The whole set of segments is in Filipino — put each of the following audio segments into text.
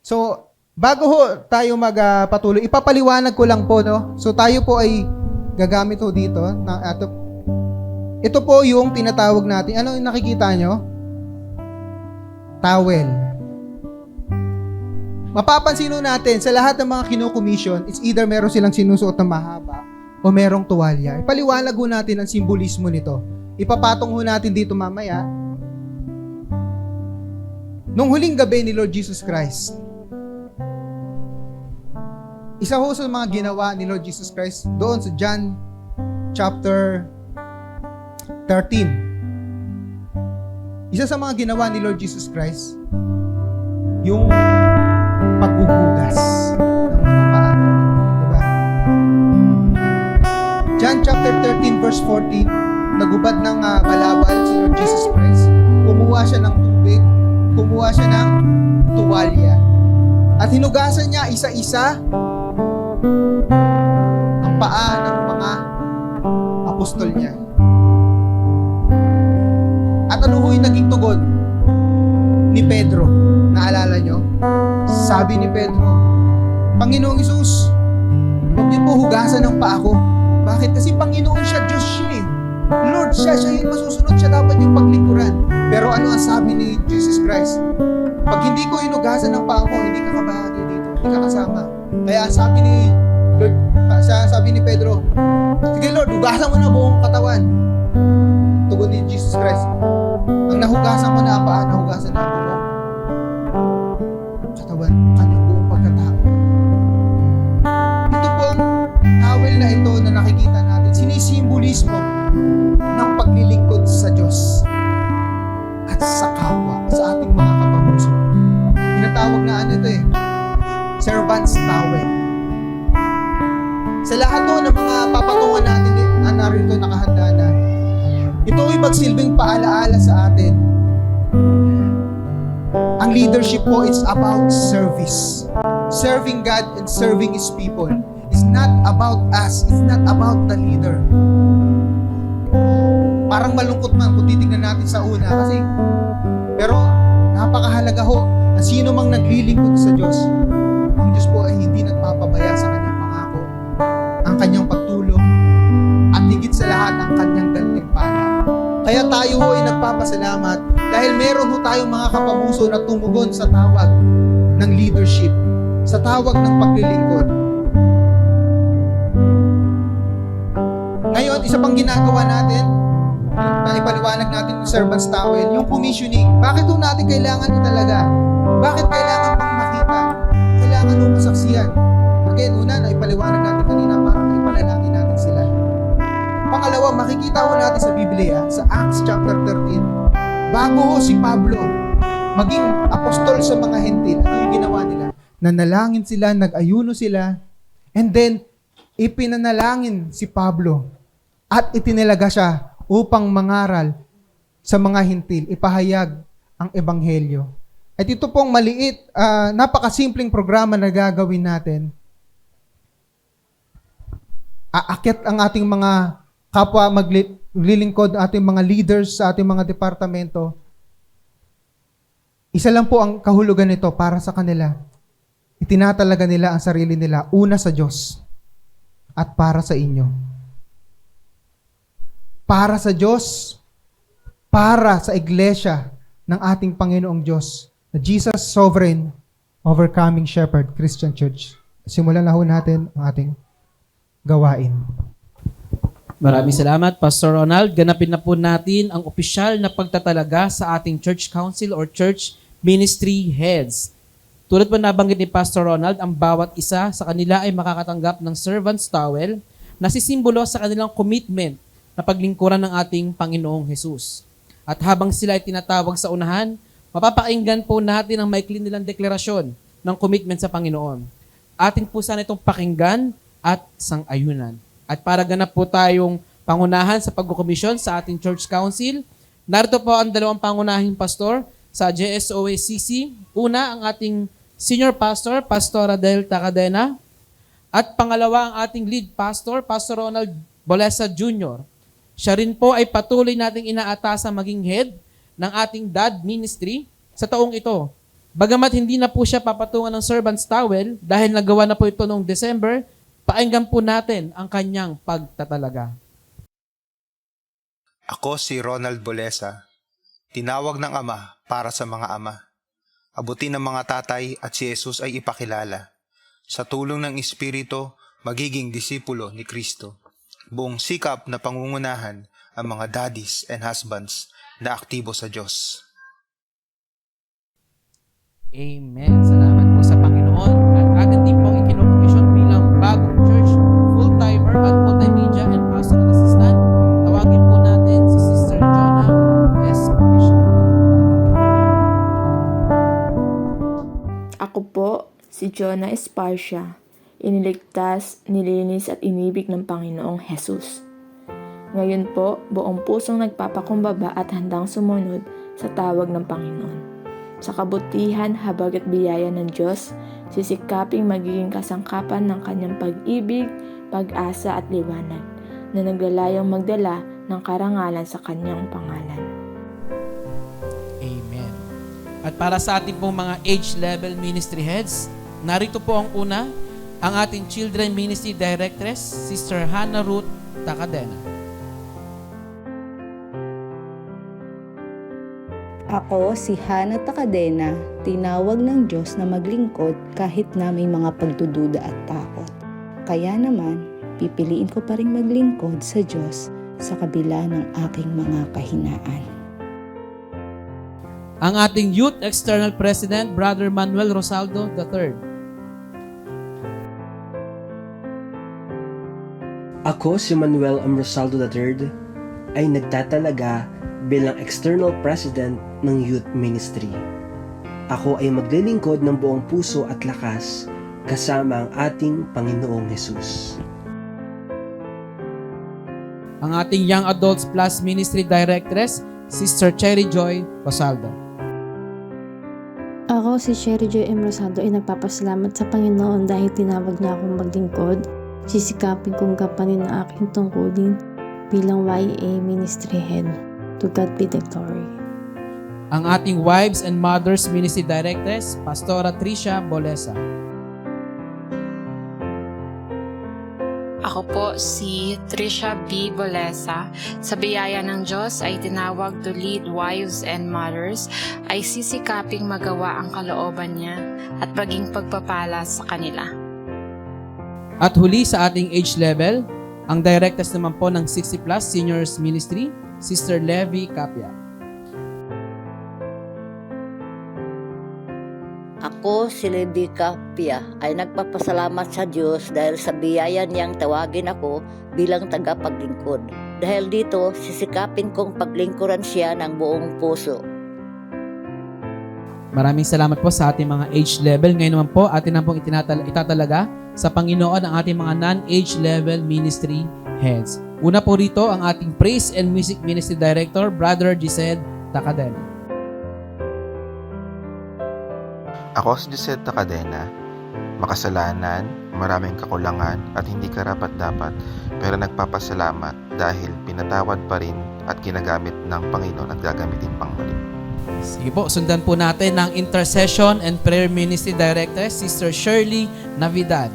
So, bago ho tayo magpatuloy, ipapaliwanag ko lang po, no? So, tayo po ay gagamit ho dito. Ito po yung tinatawag natin. Ano yung nakikita nyo? Towel. Mapapansin ho natin, sa lahat ng mga kino-commission, it's either meron silang sinusuot na mahaba o merong tuwalya. Ipaliwanag ho natin ang simbolismo nito. Ipapatong ho natin dito mamaya. Nung huling gabi ni Lord Jesus Christ, isa ho sa mga ginawa ni Lord Jesus Christ doon sa John chapter 13. Isa sa mga ginawa ni Lord Jesus Christ, yung paghuhugas ng mga paa. Diba? John chapter 13 verse 14, nagubad ng balabal si Lord Jesus Christ. Kumuha siya ng tubig, kumuha siya ng tuwalya. At hinugasan niya isa-isa ang paa ng mga apostol niya. At ano ho yung naging tugon ni Pedro? Naalala nyo? Sabi ni Pedro, Panginoong Hesus, huwag niyo po hugasan ng paa ko. Bakit? Kasi Panginoon siya, Diyos siya eh. Lord siya yung masusunod, siya dapat yung paglingkuran. Pero ano ang sabi ni Jesus Christ? Pag hindi ko hinugasan ng paa ko, hindi ka kabahagi dito, hindi ka kasama. Kaya sabi ni Pedro, sige Lord, hugasan mo na buong katawan. Tugon ni Jesus Christ, ang nahugasan ko na paa, nahugasan na buong katawan, kanyang buong pagkatao. Ito po ang towel na ito na nakikita natin, sinisimbolismo ng paglilingkod sa Diyos at sa kapwa, sa ating mga kapamuso. Tinatawag na ano ito servant's towel. Sa lahat ng mga papatungan natin na narito nakahanda na, ito ay magsilbing paalaala sa atin. Ang leadership po, it's about service. Serving God and serving His people. It's not about us. It's not about the leader. Parang malungkot man kung titignan natin sa una kasi, pero napakahalaga ho na sino mang naglilingkod sa Diyos, ang Diyos po ay hindi nagpapabaya sa kanyang pangako, ang kanyang pagtulong, at higit sa lahat ang kanyang gantimpala. Kaya tayo ho ay nagpapasalamat dahil meron ho tayong mga kapamuso na tumugon sa tawag ng leadership, sa tawag ng paglilingkod. Ngayon, isa pang ginagawa natin, na ipaliwanag natin yung servant's towel, yung commissioning. Bakit ho natin kailangan ito talaga? Bakit kailangan pang makita? Kailangan ho masaksiyan. Again, una, na ipaliwanag natin kanina para ipanalangin natin sila. Pangalawa, makikita ho natin sa Biblia, sa Acts chapter 13, bago ho si Pablo maging apostol sa mga hentil, ano yung ginawa nila? Nanalangin sila, nag-ayuno sila, and then, ipinanalangin si Pablo at itinilaga siya upang mangaral sa mga hintil, ipahayag ang ebanghelyo. At ito pong maliit, napakasimpleng programa na gagawin natin. Aakyat ang ating mga kapwa maglilingkod, ating mga leaders sa ating mga departamento. Isa lang po ang kahulugan nito para sa kanila. Itinatalaga nila ang sarili nila, una sa Diyos at para sa inyo. Para sa Diyos, para sa iglesia ng ating Panginoong Diyos, na Jesus Sovereign, Overcoming Shepherd Christian Church. Simulan na ho natin ang ating gawain. Maraming salamat, Pastor Ronald. Ganapin na po natin ang opisyal na pagtatalaga sa ating church council or church ministry heads. Tulad po nabanggit ni Pastor Ronald, ang bawat isa sa kanila ay makakatanggap ng servant's towel na sisimbolo sa kanilang commitment na paglingkuran ng ating Panginoong Hesus. At habang sila ay tinatawag sa unahan, mapapakinggan po natin ang maikli nilang deklarasyon ng commitment sa Panginoon. Ating po sana itong pakinggan at sang-ayunan. At para ganap po tayong pangunahan sa pagkukomisyon sa ating church council, narito po ang dalawang pangunahing pastor sa JSOACC. Una, ang ating senior pastor, Pastor Adel Tacadena. At pangalawa, ang ating lead pastor, Pastor Ronald Bolesa Jr. Siya rin po ay patuloy nating inaatasa maging head ng ating DAD ministry sa taong ito Bagamat hindi na po siya papatungan ng servant's towel dahil nagawa na po ito noong December, painggan po natin ang kanyang pagtatalaga. Ako si Ronald Bolesa, tinawag ng Ama para sa mga ama. Abutin ng mga tatay at si Jesus ay ipakilala. Sa tulong ng Espiritu, magiging disipulo ni Kristo. Buong sikap na pangungunahan ang mga daddies and husbands na aktibo sa Diyos. Amen. Salamat po sa Panginoon. At atin din pong ikinokomisyon bilang bagong church, full-timer at multimedia and pastoral assistant. Tawagin po natin si Sister Jonah S. Parisha. Ako po, si Jonah Esparcia, iniligtas, nilinis at inibig ng Panginoong Jesus. Ngayon po, buong pusong nagpapakumbaba at handang sumunod sa tawag ng Panginoon. Sa kabutihan, habag at biyaya ng Diyos, sisikaping magiging kasangkapan ng kanyang pag-ibig, pag-asa at liwanag na naglalayong magdala ng karangalan sa kanyang pangalan. Amen. At para sa ating pong mga age level ministry heads, narito po ang una, ang ating Children Ministry Directress, Sister Hannah Ruth Takadena. Ako si Hannah Takadena, tinawag ng Diyos na maglingkod kahit na may mga pagdududa at takot. Kaya naman, pipiliin ko pa rin maglingkod sa Diyos sa kabila ng aking mga kahinaan. Ang ating Youth External President, Brother Manuel Rosaldo III. Ako si Manuel M. Rosaldo III ay nagtatalaga bilang External President ng Youth Ministry. Ako ay maglilingkod ng buong puso at lakas kasama ang ating Panginoong Hesus. Ang ating Young Adults Plus Ministry Directress, Sister Cherry Joy Rosaldo. Ako si Cherry Joy M. Rosaldo ay nagpapasalamat sa Panginoon dahil tinawag niya akong maglingkod. Sisikapin kong gampanin ang aking tungkulin bilang YA Ministry Head. To God be the glory. Ang ating Wives and Mothers Ministry Directress, Pastora Tricia Bolesa. Ako po si Tricia B. Bolesa. Sa biyaya ng Diyos ay tinawag to lead wives and mothers, ay sisikaping magawa ang kalooban niya at maging pagpapala sa kanila. At huli sa ating age level, ang Directress naman po ng 60 Plus Seniors Ministry, Sister Levi Capia. Ako, si Levi Capia, ay nagpapasalamat sa Diyos dahil sa biyaya niyang tawagin ako bilang tagapaglingkod. Dahil dito, sisikapin kong paglingkuran siya ng buong puso. Maraming salamat po sa ating mga age level. Ngayon naman po, atin na pong itatalaga sa Panginoon ang ating mga non-age level ministry heads. Una po rito ang ating Praise and Music Ministry Director, Brother Gised Takadena. Ako si Gised Takadena, makasalanan, maraming kakulangan at hindi karapat-dapat, pero nagpapasalamat dahil pinatawad pa rin at ginagamit ng Panginoon at gagamitin pang muli. Sige po, sundan po natin ang Intercession and Prayer Ministry Director, Sister Shirley Navidad.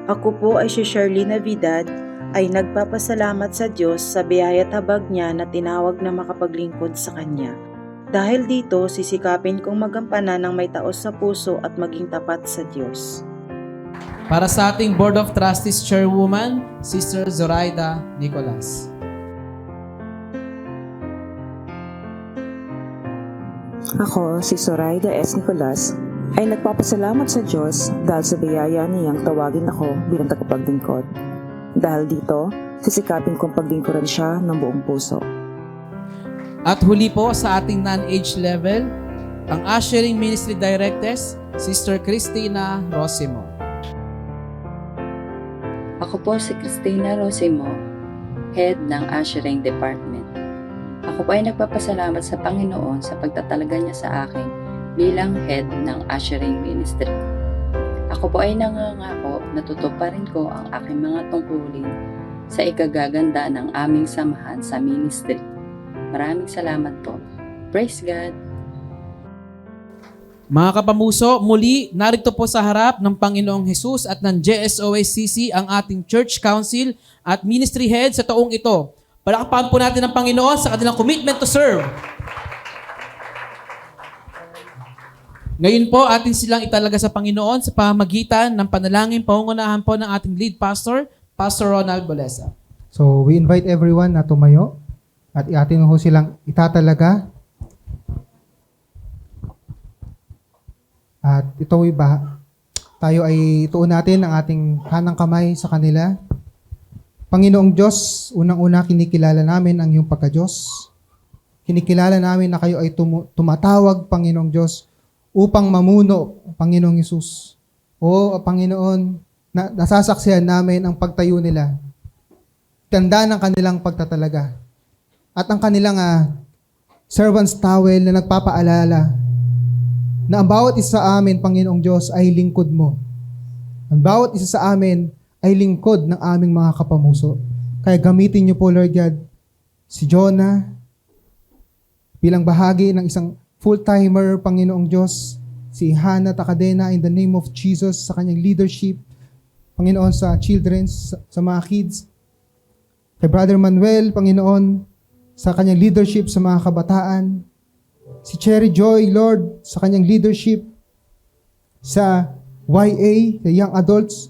Ako po ay si Shirley Navidad, ay nagpapasalamat sa Diyos sa biyaya at habag niya na tinawag na makapaglingkod sa Kanya. Dahil dito, sisikapin kong magampanan ng may taos sa puso at maging tapat sa Diyos. Para sa ating Board of Trustees Chairwoman, Sister Zoraida Nicolas. Ako, si Zoraida S. Nicolas, ay nagpapasalamat sa Diyos dahil sa biyaya niyang tawagin ako bilang tagapaglingkod. Dahil dito, sisikapin kong paglingkuran siya ng buong puso. At huli po sa ating non-age level, ang Ushering Ministry Directress, Sister Christina Rosimo. Ako po si Christina Rosimo, Head ng Ushering Department. Ako po ay nagpapasalamat sa Panginoon sa pagtatalaga niya sa akin bilang Head ng Ushering Ministry. Ako po ay nangangako na tutuparin ko ang aking mga tungkulin sa ikagaganda ng aming samahan sa ministry. Maraming salamat po. Praise God! Mga kapamuso, muli narito po sa harap ng Panginoong Hesus at ng JSOACC ang ating Church Council at Ministry Head sa taong ito. Palakpakan po natin ang Panginoon sa kanilang commitment to serve. Ngayon po, atin silang italaga sa Panginoon sa pamamagitan ng panalangin pangungunahan po ng ating lead pastor, Pastor Ronald Bolesa. So, we invite everyone na tumayo at atin ho silang itatalaga. At ito tayo ay tuon natin ang ating kanang kamay sa kanila. Panginoong Diyos, unang-una kinikilala namin ang iyong pagka-Diyos. Kinikilala namin na kayo ay tumatawag, Panginoong Diyos, upang mamuno, Panginoong Hesus. O Panginoon, nasasaksihan namin ang pagtayo nila. Ganda ng kanilang pagtatalaga. At ang kanilang servant's towel na nagpapaalala na ang bawat isa sa amin, Panginoong Diyos, ay lingkod mo. Ang bawat isa sa amin ay lingkod ng aming mga kapamuso. Kaya gamitin niyo po, Lord God, si Jonah bilang bahagi ng isang full-timer, Panginoong Diyos, si Hannah Takadena in the name of Jesus sa kanyang leadership, Panginoon, sa children, sa mga kids. Kay Brother Manuel, Panginoon, sa kanyang leadership sa mga kabataan. Si Cherry Joy, Lord, sa kanyang leadership sa YA, sa young adults.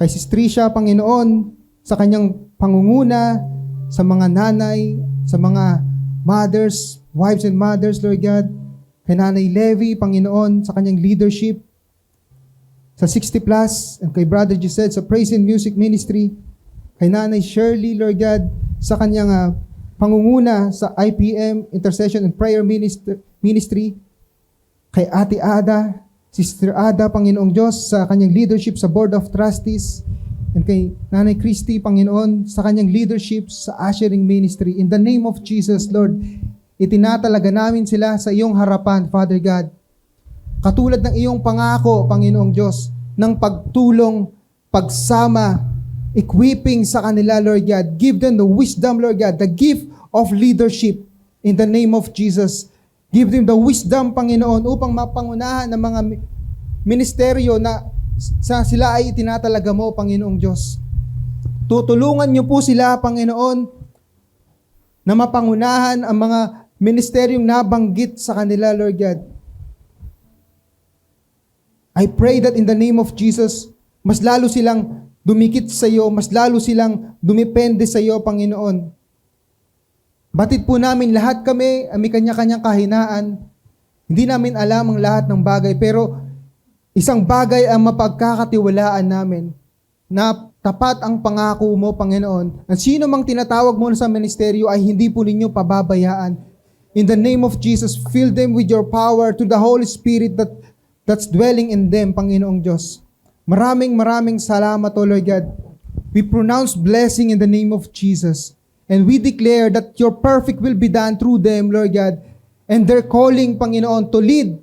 Kay Sis Tricia, Panginoon, sa kanyang pangunguna sa mga nanay, sa mga mothers, wives and mothers, Lord God. Kay Nanay Levy, Panginoon, sa kanyang leadership sa 60 Plus, and kay Brother Giselle sa Praise and Music Ministry. Kay Nanay Shirley, Lord God, sa kanyang pangunguna sa IPM, Intercession and Prayer Ministry. Kay Ate Ada, Sister Ada, Panginoong Diyos, sa kanyang leadership sa Board of Trustees. And kay Nanay Christy, Panginoon, sa kanyang leadership sa Ushering Ministry. In the name of Jesus, Lord, itinatalaga namin sila sa iyong harapan, Father God. Katulad ng iyong pangako, Panginoong Diyos, ng pagtulong, pagsama, equipping sa kanila, Lord God. Give them the wisdom, Lord God, the gift of leadership in the name of Jesus. Give them the wisdom, Panginoon, upang mapangunahan ng mga ministeryo na sila ay itinatalaga mo, Panginoong Diyos. Tutulungan niyo po sila, Panginoon, na mapangunahan ang mga ministeryong nabanggit sa kanila, Lord God. I pray that in the name of Jesus, mas lalo silang dumikit sa iyo, mas lalo silang dumepende sa iyo, Panginoon. Batid po namin lahat kami, may kanya-kanyang kahinaan. Hindi namin alam ang lahat ng bagay, pero isang bagay ang mapagkakatiwalaan namin, na tapat ang pangako mo, Panginoon. At sino mang tinatawag mo sa ministeryo ay hindi po ninyo pababayaan. In the name of Jesus, fill them with your power to the Holy Spirit that's dwelling in them, Panginoong Diyos. Maraming salamat, O Lord God. We pronounce blessing in the name of Jesus. And we declare that your perfect will be done through them, Lord God. And their calling, Panginoon, to lead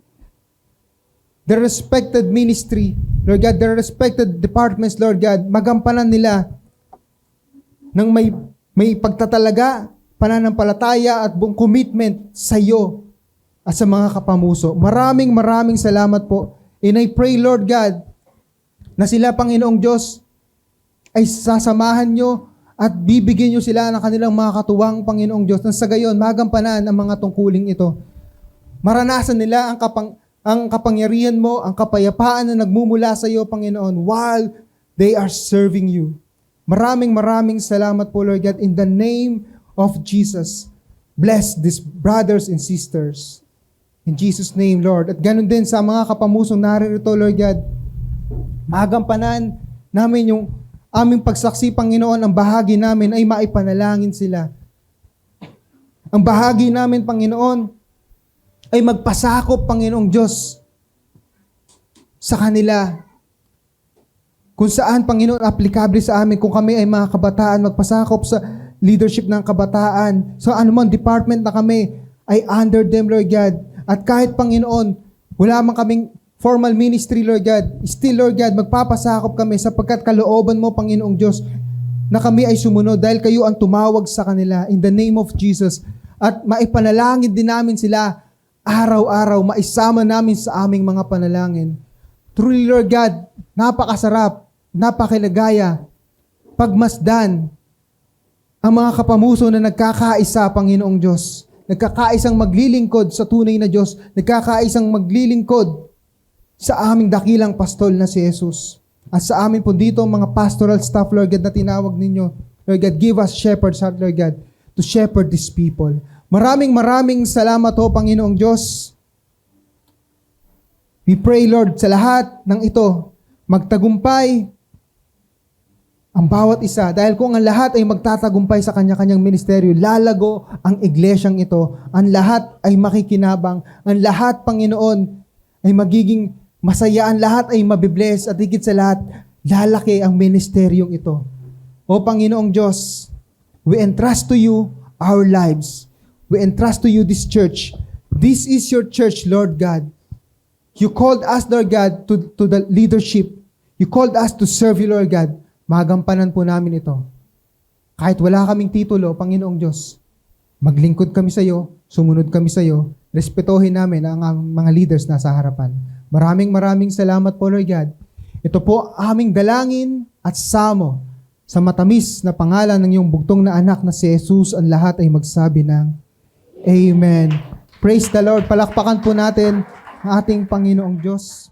their respected ministry, Lord God, their respected departments, Lord God, magampanan nila ng may pagtatalaga, pananampalataya at buong commitment sa iyo at sa mga kapamuso. Maraming salamat po. And I pray, Lord God, na sila, Panginoong Diyos, ay sasamahan nyo at bibigyan nyo sila ng kanilang mga katuwang, Panginoong Diyos, nang sa gayon magampanan ang mga tungkuling ito. Maranasan nila ang kapangyarihan mo, ang kapayapaan na nagmumula sa iyo, Panginoon, while they are serving you. Maraming salamat po, Lord God, in the name of Jesus. Bless these brothers and sisters. In Jesus' name, Lord. At ganun din sa mga kapamusong naririto, Lord God, magampanan namin yung aming pagsaksi, Panginoon, ang bahagi namin ay maipanalangin sila. Ang bahagi namin, Panginoon, ay magpasakop, Panginoong Diyos, sa kanila. Kung saan, Panginoon, aplikable sa amin. Kung kami ay mga kabataan, magpasakop sa leadership ng kabataan. So anumang department na kami ay under them, Lord God. At kahit, Panginoon, wala man kaming formal ministry, Lord God, still, Lord God, magpapasakop kami sapagkat kalooban mo, Panginoong Diyos, na kami ay sumunod dahil kayo ang tumawag sa kanila. In the name of Jesus, at maipanalangin din namin sila araw-araw, maisama namin sa aming mga panalangin. Truly, Lord God, napakasarap, napakilagaya, pagmasdan ang mga kapamuso na nagkakaisa, Panginoong Diyos. Nagkakaisang maglilingkod sa tunay na Diyos. Nagkakaisang maglilingkod sa aming dakilang pastol na si Jesus. At sa amin po dito, mga pastoral staff, Lord God, na tinawag ninyo. Lord God, give us shepherds, Lord God, to shepherd these people. Maraming salamat ho, Panginoong Diyos. We pray, Lord, sa lahat ng ito, magtagumpay ang bawat isa. Dahil kung ang lahat ay magtatagumpay sa kanya-kanyang ministeryo, lalago ang iglesyang ito. Ang lahat ay makikinabang. Ang lahat, Panginoon, ay magiging masaya. Ang lahat ay mabibless. At higit sa lahat, lalaki ang ministeryong ito. O Panginoong Diyos, we entrust to you our lives. We entrust to you this church. This is your church, Lord God. You called us, Lord God, to the leadership. You called us to serve you, Lord God. Magampanan po namin ito. Kahit wala kaming titulo, Panginoong Diyos, maglingkod kami sa iyo, sumunod kami sa iyo, respetuhin namin ang mga leaders na sa harapan. Maraming salamat po, Lord God. Ito po aming dalangin at samo sa matamis na pangalan ng iyong bugtong na anak na si Jesus. Ang lahat ay magsabi ng Amen. Praise the Lord. Palakpakan po natin ang ating Panginoong Diyos.